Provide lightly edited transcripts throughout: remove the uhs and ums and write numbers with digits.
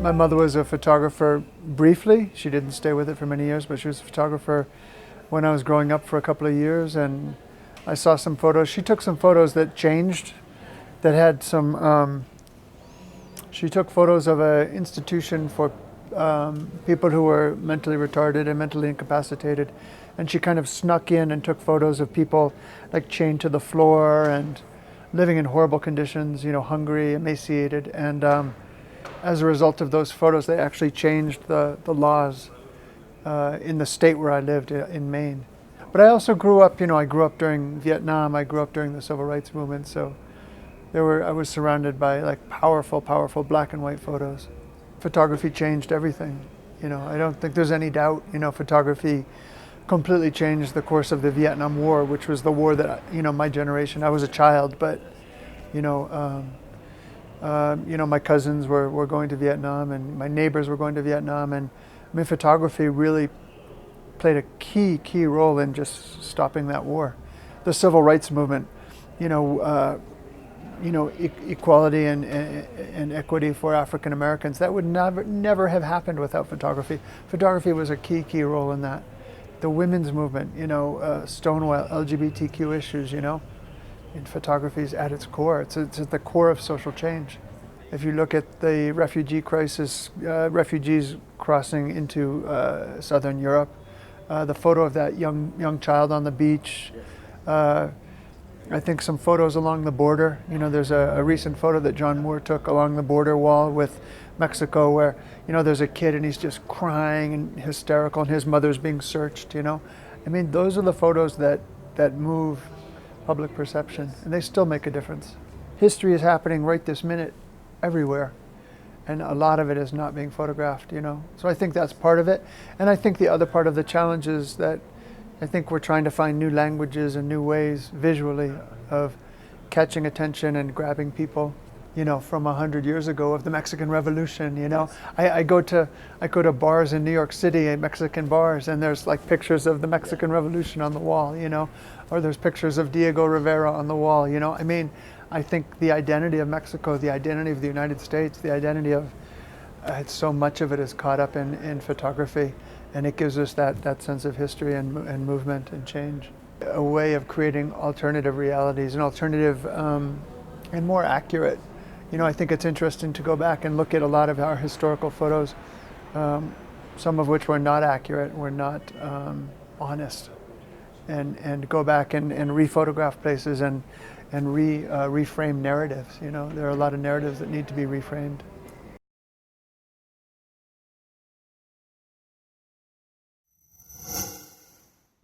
My mother was a photographer briefly. She didn't stay with it for many years, but she was a photographer when I was growing up for a couple of years, and I saw some photos. She took some photos that changed, that had some, she took photos of an institution for people who were mentally retarded and mentally incapacitated, and she kind of snuck in and took photos of people like chained to the floor and living in horrible conditions, you know, hungry, emaciated, and as a result of those photos, they actually changed the laws in the state where I lived in Maine. But I also grew up, you know, I grew up during Vietnam, I grew up during the civil rights movement, so I was surrounded by like powerful, powerful black and white photos. Photography changed everything. You know, I don't think there's any doubt, you know, photography completely changed the course of the Vietnam War, which was the war that, you know, my generation, I was a child, but, you know, my cousins were going to Vietnam and my neighbors were going to Vietnam, and I mean, photography really played a key role in just stopping that war. The civil rights movement, equality and equity for African Americans, that would never have happened without photography. Photography was a key role in that. The women's movement, Stonewall, LGBTQ issues, and photography is at its core. It's at the core of social change. If you look at the refugee crisis, refugees crossing into southern Europe, the photo of that young child on the beach, I think some photos along the border. There's a recent photo that John Moore took along the border wall with Mexico where, there's a kid and he's just crying and hysterical and his mother's being searched, I mean, those are the photos that move public perception, and they still make a difference. History is happening right this minute everywhere, and a lot of it is not being photographed, So I think that's part of it. And I think the other part of the challenge is that I think we're trying to find new languages and new ways visually of catching attention and grabbing people, from 100 years ago of the Mexican Revolution, Yes. I go to bars in New York City, Mexican bars, and there's like pictures of the Mexican Revolution on the wall, or there's pictures of Diego Rivera on the wall, I mean, I think the identity of Mexico, the identity of the United States, the identity of, so much of it is caught up in photography, and it gives us that sense of history and movement and change. A way of creating alternative realities, and alternative and more accurate. I think it's interesting to go back and look at a lot of our historical photos, some of which were not accurate, were not honest, and go back and re-photograph places and reframe narratives. There are a lot of narratives that need to be reframed.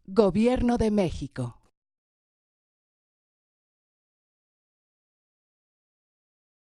Gobierno de México.